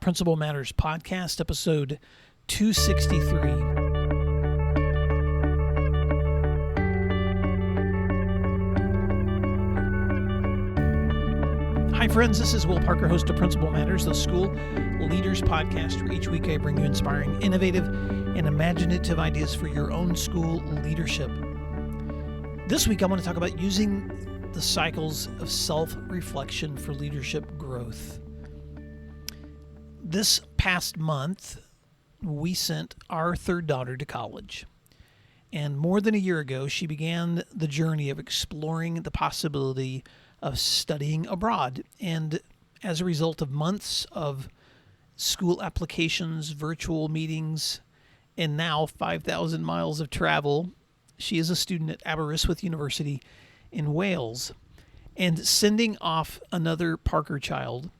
Principal Matters Podcast, episode 263. Hi, friends. This is Will Parker, host of Principal Matters, the school leaders podcast, where each week I bring you inspiring, innovative, and imaginative ideas for your own school leadership. This week, I want to talk about using the cycles of self-reflection for leadership growth. This past month, we sent our third daughter to college. And more than a year ago, she began the journey of exploring the possibility of studying abroad. And as a result of months of school applications, virtual meetings, and now 5,000 miles of travel, she is a student at Aberystwyth University in Wales. And sending off another Parker child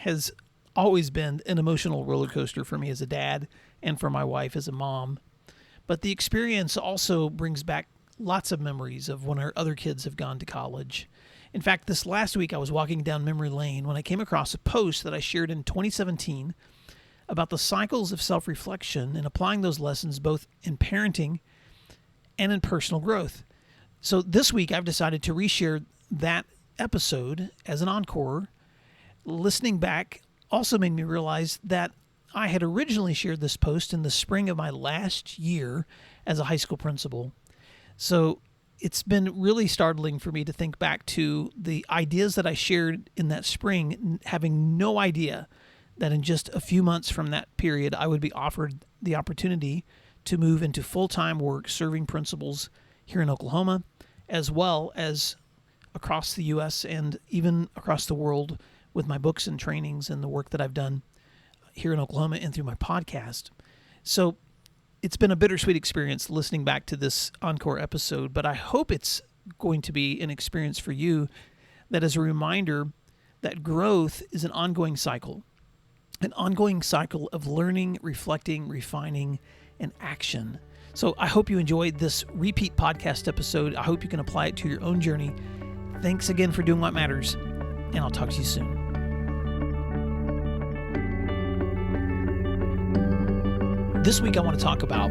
has always been an emotional roller coaster for me as a dad and for my wife as a mom. But the experience also brings back lots of memories of when our other kids have gone to college. In fact, this last week I was walking down memory lane when I came across a post that I shared in 2017 about the cycles of self-reflection and applying those lessons both in parenting and in personal growth. So this week I've decided to reshare that episode as an encore. Listening back also made me realize that I had originally shared this post in the spring of my last year as a high school principal. So it's been really startling for me to think back to the ideas that I shared in that spring, having no idea that in just a few months from that period, I would be offered the opportunity to move into full-time work serving principals here in Oklahoma, as well as across the U.S. and even across the world with my books and trainings and the work that I've done here in Oklahoma and through my podcast. So it's been a bittersweet experience listening back to this encore episode, but I hope it's going to be an experience for you that is a reminder that growth is an ongoing cycle of learning, reflecting, refining, and action. So I hope you enjoyed this repeat podcast episode. I hope you can apply it to your own journey. Thanks again for doing what matters, and I'll talk to you soon. This week I want to talk about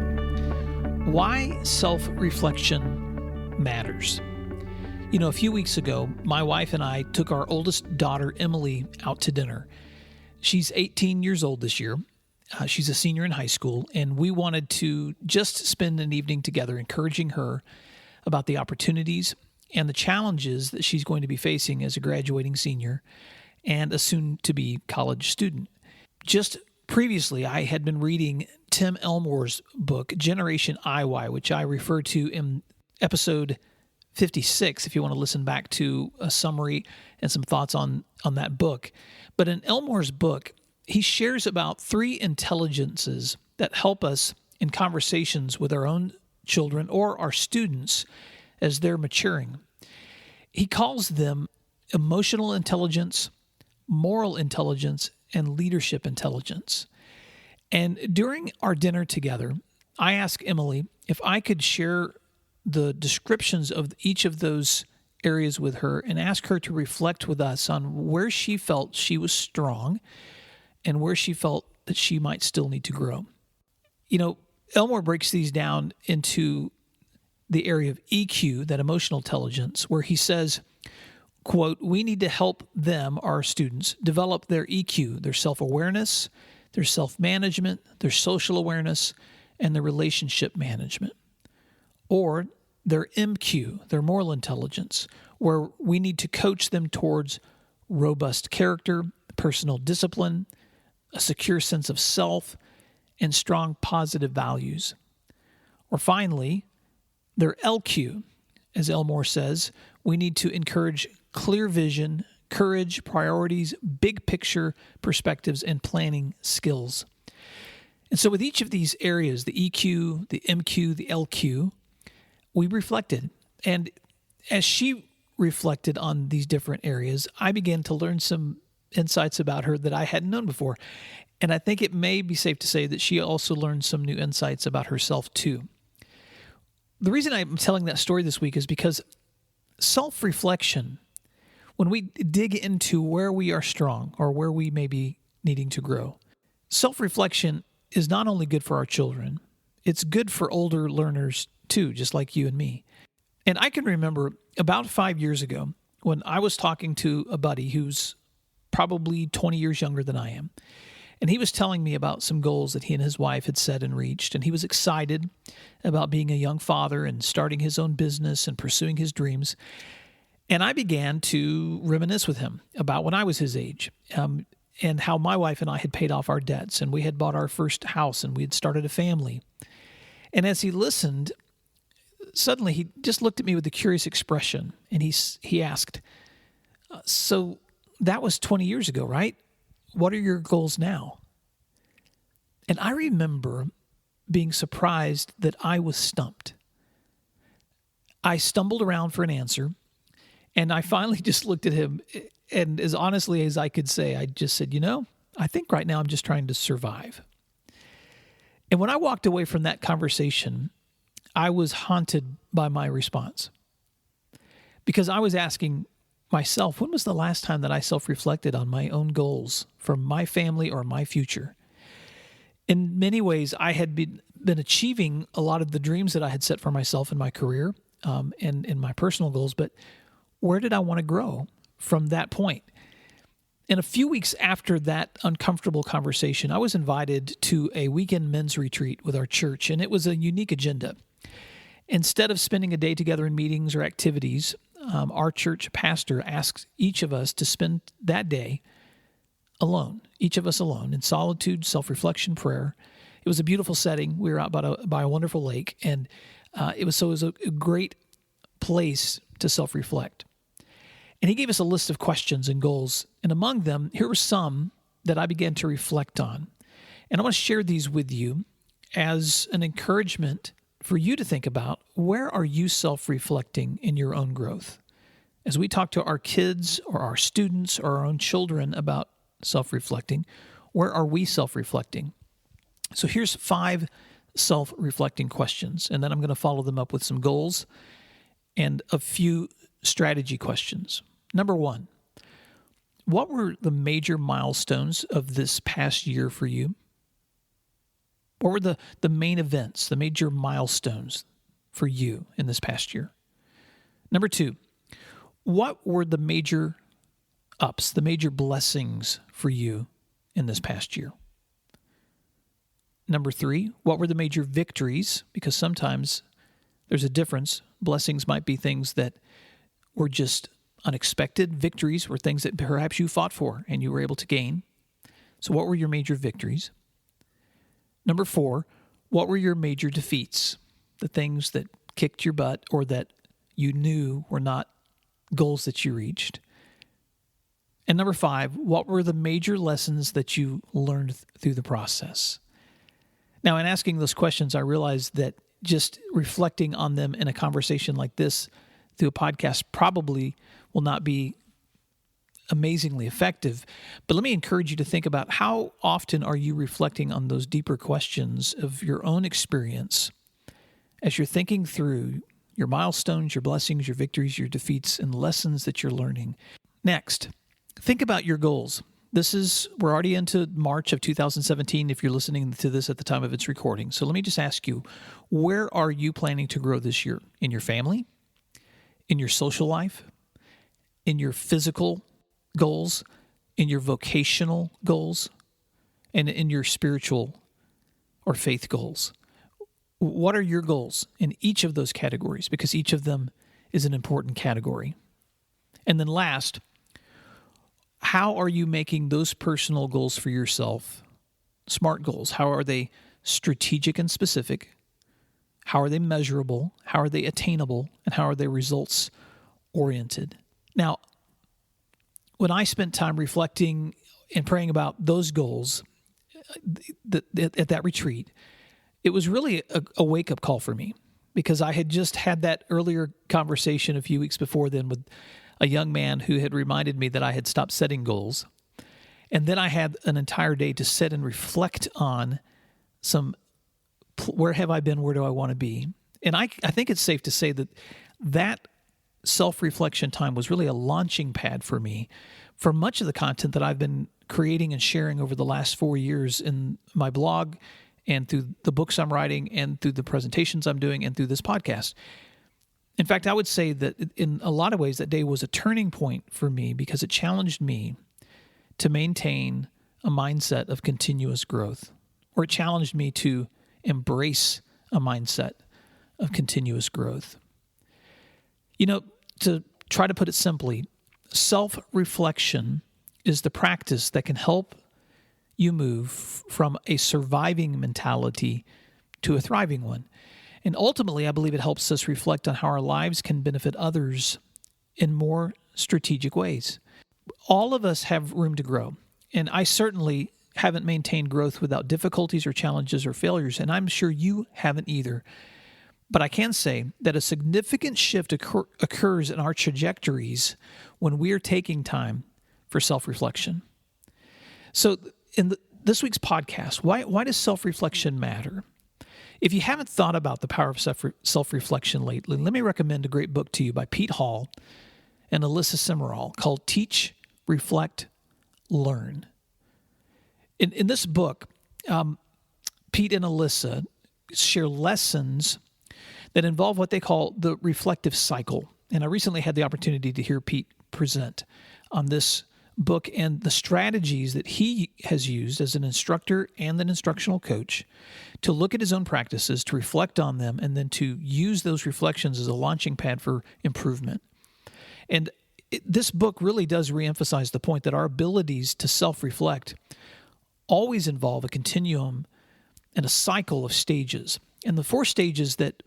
why self-reflection matters. You know, a few weeks ago, my wife and I took our oldest daughter, Emily, out to dinner. She's 18 years old this year. She's a senior in high school, and we wanted to just spend an evening together encouraging her about the opportunities and the challenges that she's going to be facing as a graduating senior and a soon-to-be college student. Just previously, I had been reading Tim Elmore's book, Generation IY, which I refer to in episode 56, if you want to listen back to a summary and some thoughts on that book. But in Elmore's book, he shares about 3 intelligences that help us in conversations with our own children or our students as they're maturing. He calls them emotional intelligence, moral intelligence, and leadership intelligence. And during our dinner together, I asked Emily if I could share the descriptions of each of those areas with her and ask her to reflect with us on where she felt she was strong and where she felt that she might still need to grow. You know, Elmore breaks these down into the area of EQ, that emotional intelligence, where he says, quote, we need to help them, our students, develop their EQ, their self-awareness, their self-management, their social awareness, and their relationship management. Or their MQ, their moral intelligence, where we need to coach them towards robust character, personal discipline, a secure sense of self, and strong positive values. Or finally, their LQ, as Elmore says, we need to encourage clear vision, courage, priorities, big picture perspectives, and planning skills. And so with each of these areas, the EQ, the MQ, the LQ, we reflected. And as she reflected on these different areas, I began to learn some insights about her that I hadn't known before. And I think it may be safe to say that she also learned some new insights about herself too. The reason I'm telling that story this week is because self-reflection, when we dig into where we are strong or where we may be needing to grow. Self-reflection is not only good for our children, it's good for older learners too, just like you and me. And I can remember about 5 years ago when I was talking to a buddy who's probably 20 years younger than I am. And he was telling me about some goals that he and his wife had set and reached. And he was excited about being a young father and starting his own business and pursuing his dreams. And I began to reminisce with him about when I was his age, and how my wife and I had paid off our debts, and we had bought our first house, and we had started a family. And as he listened, suddenly he just looked at me with a curious expression, and he asked, so that was 20 years ago, right? What are your goals now? And I remember being surprised that I was stumped. I stumbled around for an answer, and I finally just looked at him, and as honestly as I could say, I just said, I think right now I'm just trying to survive. And when I walked away from that conversation, I was haunted by my response, because I was asking myself, when was the last time that I self-reflected on my own goals for my family or my future? In many ways, I had been achieving a lot of the dreams that I had set for myself in my career, and in my personal goals, but where did I want to grow from that point? And a few weeks after that uncomfortable conversation, I was invited to a weekend men's retreat with our church, and it was a unique agenda. Instead of spending a day together in meetings or activities, our church pastor asked each of us to spend that day alone, each of us alone, in solitude, self-reflection, prayer. It was a beautiful setting. We were out by a wonderful lake, and it was a great place to self-reflect. And he gave us a list of questions and goals, and among them, here were some that I began to reflect on. And I want to share these with you as an encouragement for you to think about, where are you self-reflecting in your own growth? As we talk to our kids or our students or our own children about self-reflecting, where are we self-reflecting? So here's 5 self-reflecting questions, and then I'm going to follow them up with some goals and a few strategy questions. Number 1, what were the major milestones of this past year for you? What were the main events, the major milestones for you in this past year? Number 2, what were the major ups, the major blessings for you in this past year? Number 3, what were the major victories? Because sometimes there's a difference. Blessings might be things that were just unexpected. Victories were things that perhaps you fought for and you were able to gain. So what were your major victories? Number 4, what were your major defeats? The things that kicked your butt or that you knew were not goals that you reached. And number 5, what were the major lessons that you learned through the process? Now, in asking those questions, I realized that just reflecting on them in a conversation like this through a podcast probably will not be amazingly effective. But let me encourage you to think about, how often are you reflecting on those deeper questions of your own experience as you're thinking through your milestones, your blessings, your victories, your defeats, and lessons that you're learning. Next, think about your goals. We're already into March of 2017 if you're listening to this at the time of its recording. So let me just ask you, where are you planning to grow this year? In your family? In your social life? In your physical goals? In your vocational goals? And in your spiritual or faith goals? What are your goals in each of those categories? Because each of them is an important category. And then last, how are you making those personal goals for yourself SMART goals? How are they strategic and specific? How are they measurable? How are they attainable? And how are they results oriented? Now, when I spent time reflecting and praying about those goals at that retreat, it was really a wake-up call for me, because I had just had that earlier conversation a few weeks before then with a young man who had reminded me that I had stopped setting goals. And then I had an entire day to sit and reflect on where have I been, where do I want to be? And I think it's safe to say that self-reflection time was really a launching pad for me for much of the content that I've been creating and sharing over the last 4 years in my blog and through the books I'm writing and through the presentations I'm doing and through this podcast. In fact, I would say that in a lot of ways that day was a turning point for me because it challenged me to maintain a mindset of continuous growth, or it challenged me to embrace a mindset of continuous growth. To try to put it simply, self-reflection is the practice that can help you move from a surviving mentality to a thriving one. And ultimately, I believe it helps us reflect on how our lives can benefit others in more strategic ways. All of us have room to grow, and I certainly haven't maintained growth without difficulties or challenges or failures, and I'm sure you haven't either. But I can say that a significant shift occurs in our trajectories when we are taking time for self-reflection. So in this week's podcast, why does self-reflection matter? If you haven't thought about the power of self-reflection lately, let me recommend a great book to you by Pete Hall and Alyssa Simmerall called Teach, Reflect, Learn. In this book, Pete and Alyssa share lessons that involve what they call the reflective cycle. And I recently had the opportunity to hear Pete present on this book and the strategies that he has used as an instructor and an instructional coach to look at his own practices, to reflect on them, and then to use those reflections as a launching pad for improvement. And this book really does reemphasize the point that our abilities to self-reflect always involve a continuum and a cycle of stages. And the 4 stages that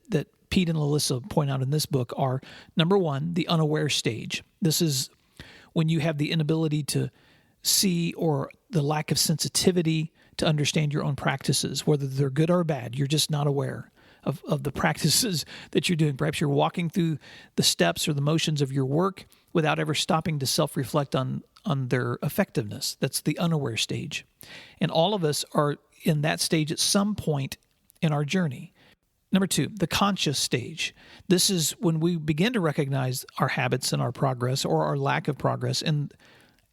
Pete and Alyssa point out in this book are, number 1, the unaware stage. This is when you have the inability to see or the lack of sensitivity to understand your own practices, whether they're good or bad. You're just not aware of the practices that you're doing. Perhaps you're walking through the steps or the motions of your work without ever stopping to self-reflect on their effectiveness. That's the unaware stage. And all of us are in that stage at some point in our journey. Number 2, the conscious stage. This is when we begin to recognize our habits and our progress or our lack of progress, and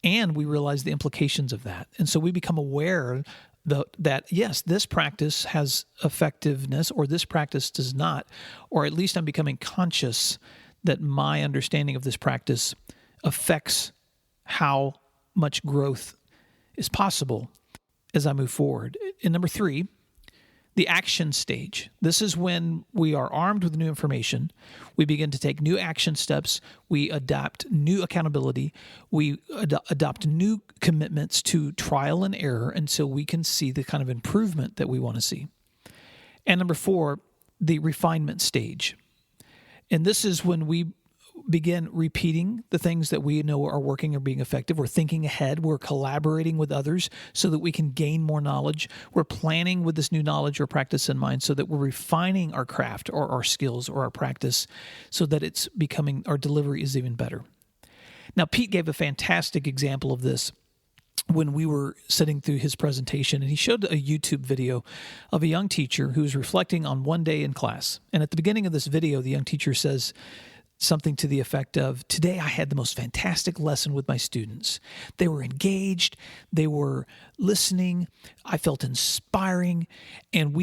we realize the implications of that. And so we become aware that, yes, this practice has effectiveness or this practice does not, or at least I'm becoming conscious that my understanding of this practice affects how much growth is possible as I move forward. And number 3, the action stage. This is when we are armed with new information. We begin to take new action steps. We adopt new accountability. We adopt new commitments to trial and error until we can see the kind of improvement that we want to see. And number 4, the refinement stage. And this is when we begin repeating the things that we know are working or being effective. We're thinking ahead. We're collaborating with others so that we can gain more knowledge. We're planning with this new knowledge or practice in mind so that we're refining our craft or our skills or our practice so that it's becoming, our delivery is even better. Now, Pete gave a fantastic example of this when we were sitting through his presentation, and he showed a YouTube video of a young teacher who was reflecting on one day in class. And at the beginning of this video, the young teacher says something to the effect of, "Today I had the most fantastic lesson with my students. They were engaged, they were listening, I felt inspiring, and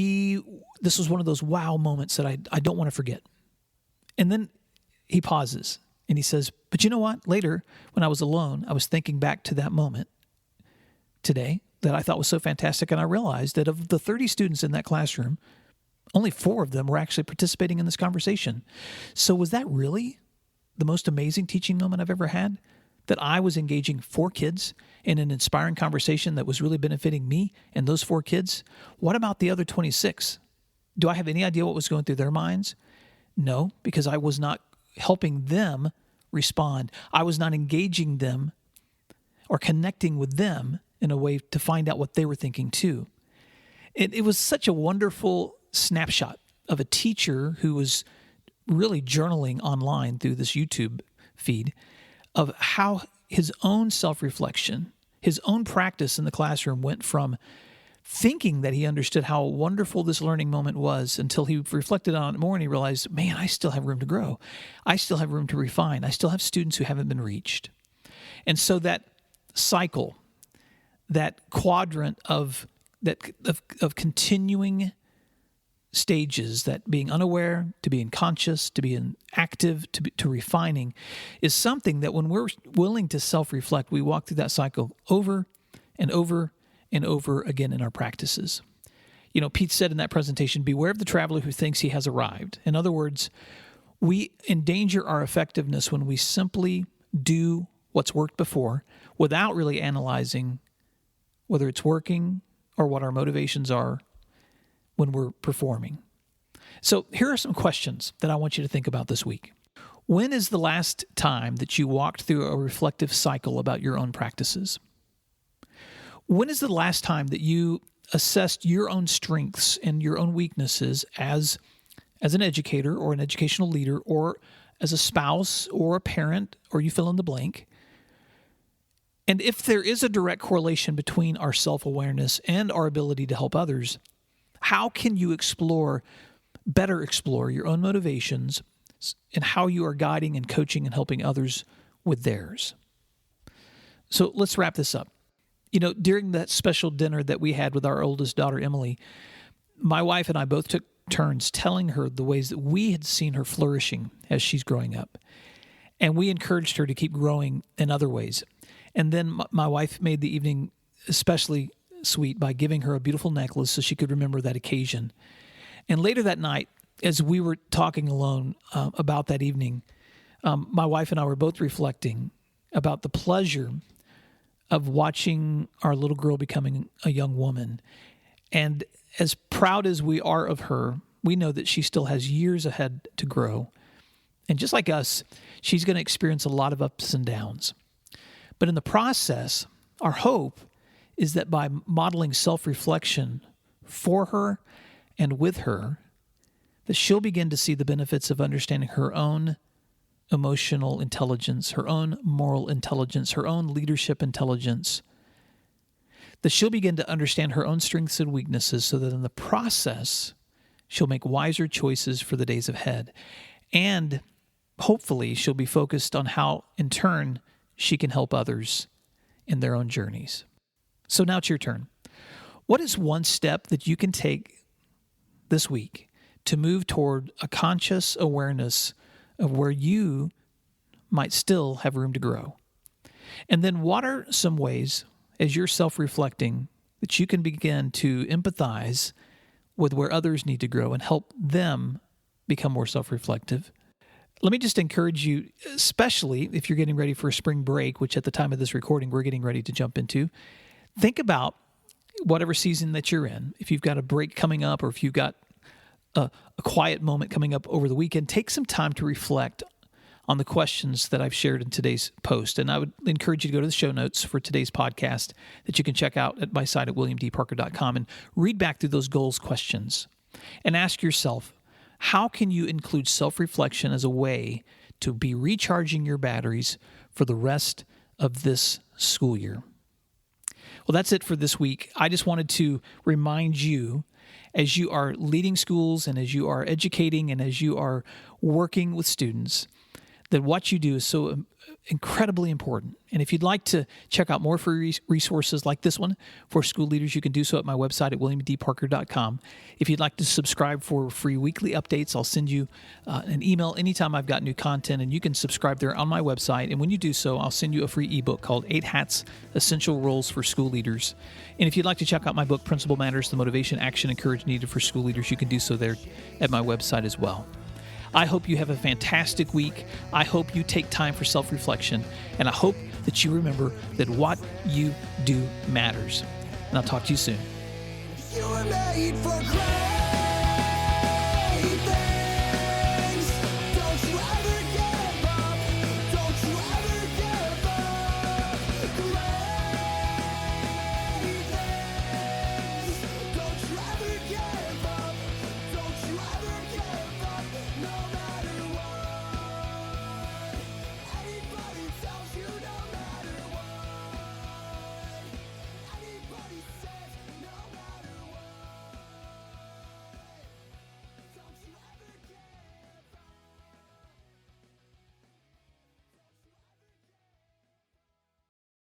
this was one of those wow moments that I don't want to forget." And then he pauses and he says, "But you know what? Later, when I was alone, I was thinking back to that moment today that I thought was so fantastic, and I realized that of the 30 students in that classroom, only 4 of them were actually participating in this conversation. So was that really the most amazing teaching moment I've ever had? That I was engaging 4 kids in an inspiring conversation that was really benefiting me and those 4 kids? What about the other 26? Do I have any idea what was going through their minds? No, because I was not helping them respond. I was not engaging them or connecting with them in a way to find out what they were thinking too." It was such a wonderful snapshot of a teacher who was really journaling online through this YouTube feed of how his own self-reflection, his own practice in the classroom went from thinking that he understood how wonderful this learning moment was until he reflected on it more and he realized, man, I still have room to grow. I still have room to refine. I still have students who haven't been reached. And so that cycle, that quadrant of continuing stages, that being unaware to being conscious to being active to refining, is something that when we're willing to self-reflect, we walk through that cycle over and over and over again in our practices. Pete said in that presentation, beware of the traveler who thinks he has arrived. In other words, we endanger our effectiveness when we simply do what's worked before without really analyzing whether it's working or what our motivations are when we're performing. So here are some questions that I want you to think about this week. When is the last time that you walked through a reflective cycle about your own practices? When is the last time that you assessed your own strengths and your own weaknesses as an educator or an educational leader or as a spouse or a parent, or you fill in the blank? And if there is a direct correlation between our self-awareness and our ability to help others, how can you better explore your own motivations and how you are guiding and coaching and helping others with theirs? So let's wrap this up. During that special dinner that we had with our oldest daughter, Emily, my wife and I both took turns telling her the ways that we had seen her flourishing as she's growing up. And we encouraged her to keep growing in other ways. And then my wife made the evening especially sweet by giving her a beautiful necklace so she could remember that occasion. And later that night, as we were talking alone about that evening, my wife and I were both reflecting about the pleasure of watching our little girl becoming a young woman. And as proud as we are of her, we know that she still has years ahead to grow. And just like us, she's going to experience a lot of ups and downs. But in the process, our hope is that by modeling self-reflection for her and with her, that she'll begin to see the benefits of understanding her own emotional intelligence, her own moral intelligence, her own leadership intelligence, that she'll begin to understand her own strengths and weaknesses so that in the process, she'll make wiser choices for the days ahead. And hopefully, she'll be focused on how, in turn, she can help others in their own journeys. So now it's your turn. What is one step that you can take this week to move toward a conscious awareness of where you might still have room to grow? And then what are some ways, as you're self-reflecting, that you can begin to empathize with where others need to grow and help them become more self-reflective? Let me just encourage you, especially if you're getting ready for a spring break, which at the time of this recording, we're getting ready to jump into. Think about whatever season that you're in. If you've got a break coming up or if you've got a quiet moment coming up over the weekend, take some time to reflect on the questions that I've shared in today's post. And I would encourage you to go to the show notes for today's podcast that you can check out at my site at williamdparker.com and read back through those goals questions and ask yourself, how can you include self-reflection as a way to be recharging your batteries for the rest of this school year? Well, that's it for this week. I just wanted to remind you, as you are leading schools and as you are educating and as you are working with students, that what you do is so incredibly important. And if you'd like to check out more free resources like this one for school leaders, you can do so at my website at williamdparker.com. If you'd like to subscribe for free weekly updates, I'll send you an email anytime I've got new content, and you can subscribe there on my website. And when you do so, I'll send you a free ebook called 8 Hats, Essential Roles for School Leaders. And if you'd like to check out my book, Principal Matters, The Motivation, Action, and Courage Needed for School Leaders, you can do so there at my website as well. I hope you have a fantastic week. I hope you take time for self-reflection, and I hope that you remember that what you do matters. And I'll talk to you soon. You were made for